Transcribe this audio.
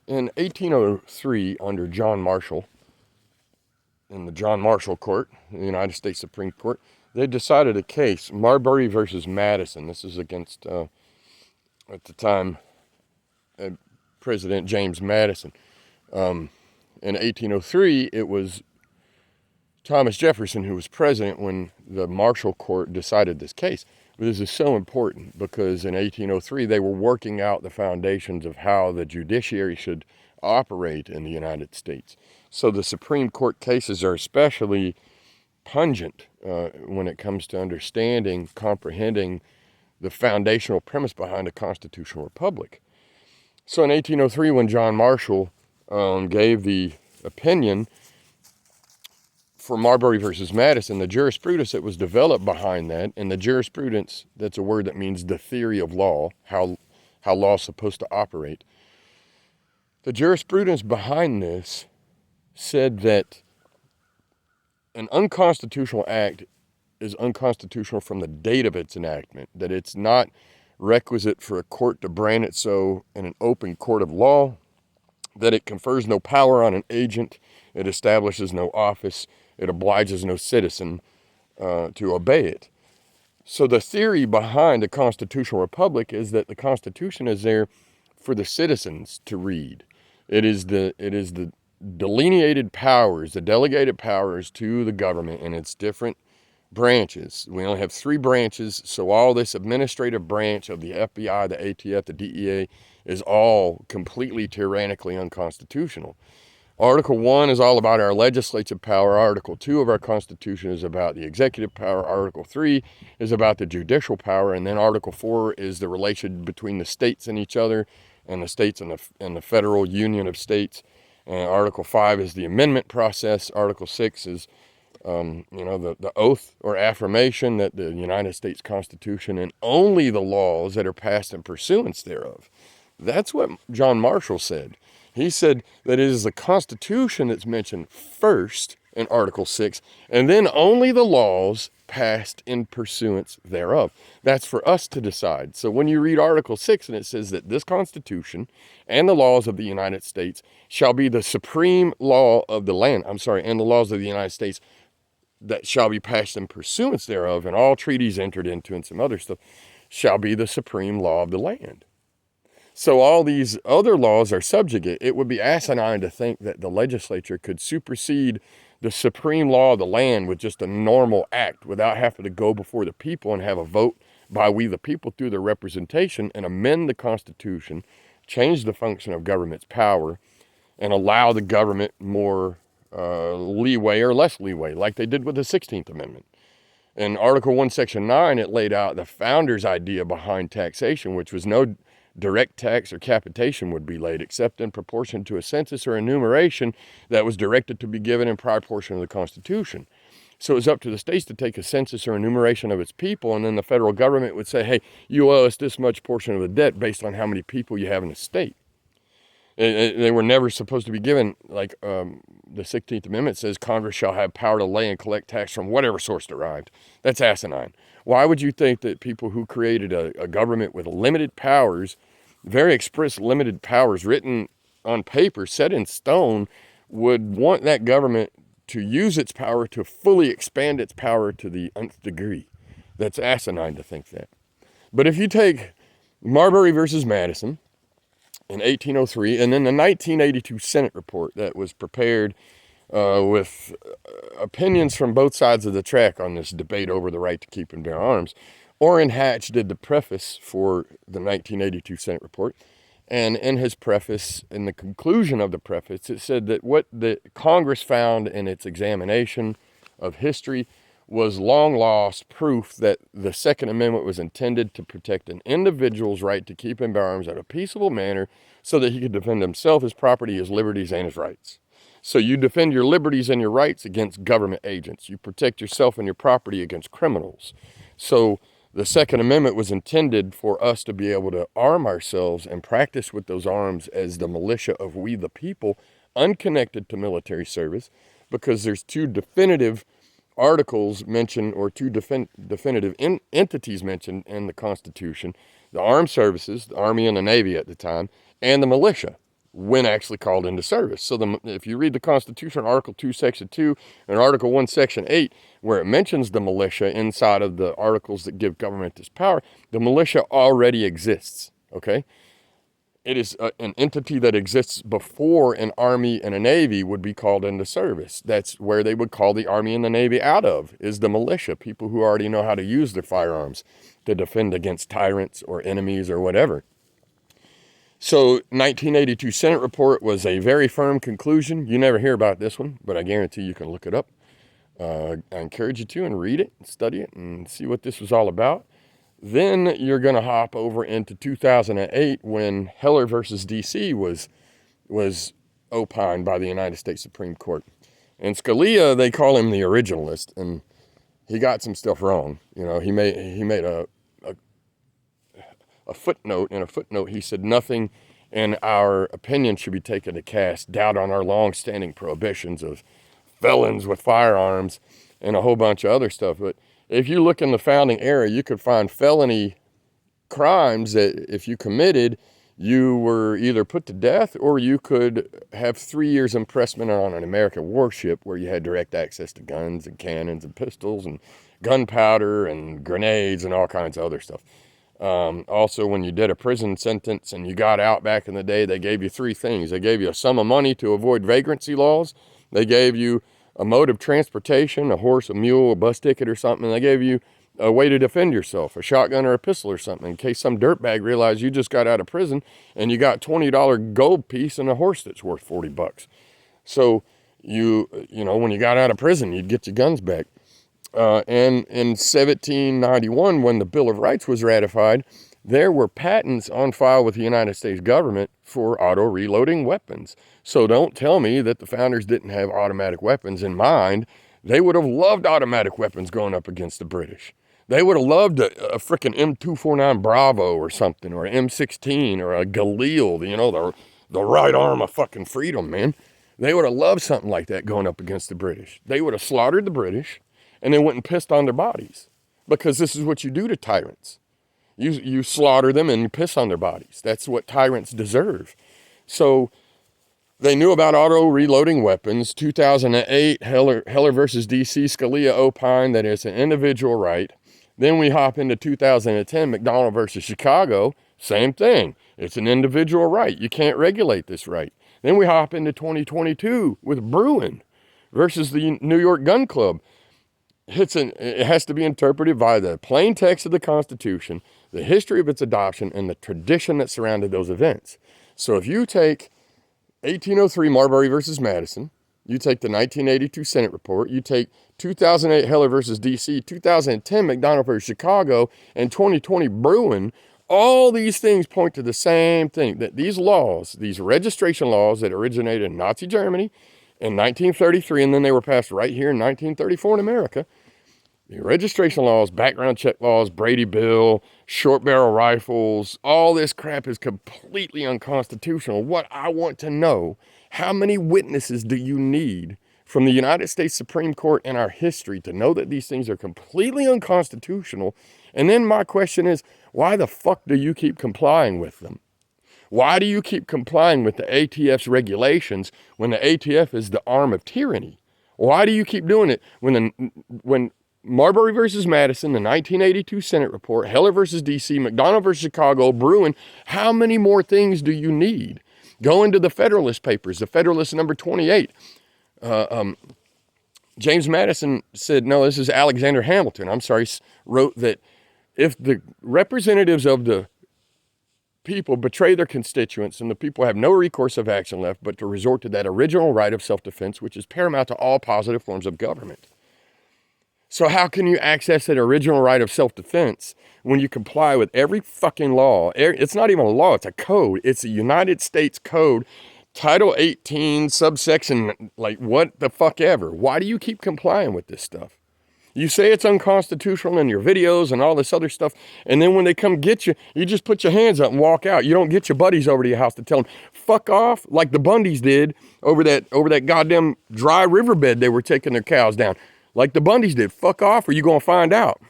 In 1803, under John Marshall, in the John Marshall Court, the United States Supreme Court, they decided a case, Marbury versus Madison. This is against, at the time, President James Madison. In 1803, it was Thomas Jefferson who was president when the Marshall Court decided this case. But this is so important because in 1803, they were working out the foundations of how the judiciary should operate in the United States. So the Supreme Court cases are especially pungent when it comes to understanding, comprehending the foundational premise behind a constitutional republic. So in 1803, when John Marshall gave the opinion for Marbury versus Madison, the jurisprudence that was developed behind that, and the jurisprudence, that's a word that means the theory of law, how law is supposed to operate. The jurisprudence behind this said that an unconstitutional act is unconstitutional from the date of its enactment, that it's not requisite for a court to brand it so in an open court of law, that it confers no power on an agent, it establishes no office, it obliges no citizen to obey it. So the theory behind a constitutional republic is that the Constitution is there for the citizens to read. It is the delineated powers, the delegated powers to the government and its different branches. We only have 3 branches, so all this administrative branch of the FBI, the ATF, the DEA is all completely tyrannically unconstitutional. Article 1 is all about our legislative power. Article 2 of our Constitution is about the executive power. Article 3 is about the judicial power. And then Article 4 is the relation between the states and each other, and the states and the federal union of states. And Article 5 is the amendment process. Article 6 is the oath or affirmation that the United States Constitution and only the laws that are passed in pursuance thereof. That's what John Marshall said. He said that it is the Constitution that's mentioned first in Article 6, and then only the laws passed in pursuance thereof. That's for us to decide. So when you read Article 6 and it says that this Constitution and the laws of the United States shall be the supreme law of the land, and the laws of the United States that shall be passed in pursuance thereof, and all treaties entered into and some other stuff, shall be the supreme law of the land. So all these other laws are subjugate. It would be asinine to think that the legislature could supersede the supreme law of the land with just a normal act without having to go before the people and have a vote by we the people through their representation and amend the Constitution, change the function of government's power, and allow the government more leeway or less leeway, like they did with the 16th Amendment. In Article 1, Section 9, it laid out the founders' idea behind taxation, which was no direct tax or capitation would be laid except in proportion to a census or enumeration that was directed to be given in proportion of the Constitution. So it was up to the states to take a census or enumeration of its people, and then the federal government would say, hey, you owe us this much portion of the debt based on how many people you have in the state. They were never supposed to be given, like the 16th Amendment says, Congress shall have power to lay and collect tax from whatever source derived. That's asinine. Why would you think that people who created a government with limited powers, very express limited powers written on paper, set in stone, would want that government to use its power to fully expand its power to the nth degree? That's asinine to think that. But if you take Marbury versus Madison in 1803, and then the 1982 Senate report that was prepared with opinions from both sides of the track on this debate over the right to keep and bear arms. Orrin Hatch did the preface for the 1982 Senate report, and in his preface, in the conclusion of the preface, it said that what the Congress found in its examination of history was long lost proof that the Second Amendment was intended to protect an individual's right to keep and bear arms in a peaceable manner so that he could defend himself, his property, his liberties, and his rights. So you defend your liberties and your rights against government agents. You protect yourself and your property against criminals. So the Second Amendment was intended for us to be able to arm ourselves and practice with those arms as the militia of we the people, unconnected to military service, because there's 2 definitive articles mentioned, or 2 definitive entities mentioned in the Constitution: the armed services, the Army and the Navy at the time, and the militia, when actually called into service. So if you read the Constitution, Article 2, Section 2, and Article 1, Section 8, where it mentions the militia inside of the articles that give government this power, the militia already exists, okay? It is an entity that exists before an army and a navy would be called into service. That's where they would call the army and the navy out of, is the militia, people who already know how to use their firearms to defend against tyrants or enemies or whatever. So 1982 Senate report was a very firm conclusion. You never hear about this one, but I guarantee you can look it up. I encourage you to and read it and study it and see what this was all about. Then you're going to hop over into 2008 when Heller versus D.C. was opined by the United States Supreme Court. And Scalia, they call him the originalist, and he got some stuff wrong. You know, he made a footnote. In a footnote, he said nothing in our opinion should be taken to cast doubt on our long-standing prohibitions of felons with firearms and a whole bunch of other stuff. But if you look in the founding era, you could find felony crimes that if you committed, you were either put to death or you could have 3 years imprisonment on an American warship where you had direct access to guns and cannons and pistols and gunpowder and grenades and all kinds of other stuff. Also, when you did a prison sentence and you got out back in the day, they gave you three things. They gave you a sum of money to avoid vagrancy laws. They gave you a mode of transportation, a horse, a mule, a bus ticket or something. And they gave you a way to defend yourself, a shotgun or a pistol or something, in case some dirtbag realized you just got out of prison and you got $20 gold piece and a horse that's worth $40. So you know, when you got out of prison, you'd get your guns back. And in 1791, when the Bill of Rights was ratified, there were patents on file with the United States government for auto-reloading weapons. So don't tell me that the founders didn't have automatic weapons in mind. They would have loved automatic weapons going up against the British. They would have loved a frickin' M249 Bravo or something, or an M16 or a Galil, you know, the right arm of fucking freedom, man. They would have loved something like that going up against the British. They would have slaughtered the British and then went and pissed on their bodies, because this is what you do to tyrants. You slaughter them and you piss on their bodies. That's what tyrants deserve. So they knew about auto-reloading weapons. 2008, Heller versus D.C., Scalia opined that it's an individual right. Then we hop into 2010, McDonald versus Chicago, same thing. It's an individual right. You can't regulate this right. Then we hop into 2022 with Bruin versus the New York Gun Club. It has to be interpreted by the plain text of the Constitution, the history of its adoption, and the tradition that surrounded those events. So if you take 1803 Marbury versus Madison, you take the 1982 Senate report, you take 2008 Heller versus D.C., 2010 McDonald versus Chicago, and 2020 Bruin, all these things point to the same thing, that these laws, these registration laws that originated in Nazi Germany in 1933, and then they were passed right here in 1934 in America. The registration laws, background check laws, Brady Bill, short barrel rifles, all this crap is completely unconstitutional. What I want to know, how many witnesses do you need from the United States Supreme Court in our history to know that these things are completely unconstitutional? And then my question is, why the fuck do you keep complying with them? Why do you keep complying with the ATF's regulations when the ATF is the arm of tyranny? Why do you keep doing it when Marbury versus Madison, the 1982 Senate report, Heller versus D.C., McDonald versus Chicago, Bruin, how many more things do you need? Go into the Federalist Papers, the Federalist number 28. James Madison said, no, this is Alexander Hamilton, wrote that if the representatives of the people betray their constituents, and the people have no recourse of action left but to resort to that original right of self-defense, which is paramount to all positive forms of government. So how can you access that original right of self-defense when you comply with every fucking law? It's not even a law, it's a code. It's a United States code, Title 18, subsection, like what the fuck ever. Why do you keep complying with this stuff? You say it's unconstitutional in your videos and all this other stuff, and then when they come get you, you just put your hands up and walk out. You don't get your buddies over to your house to tell them, fuck off, like the Bundys did over that goddamn dry riverbed they were taking their cows down. Like the Bundys did, fuck off or you're going to find out.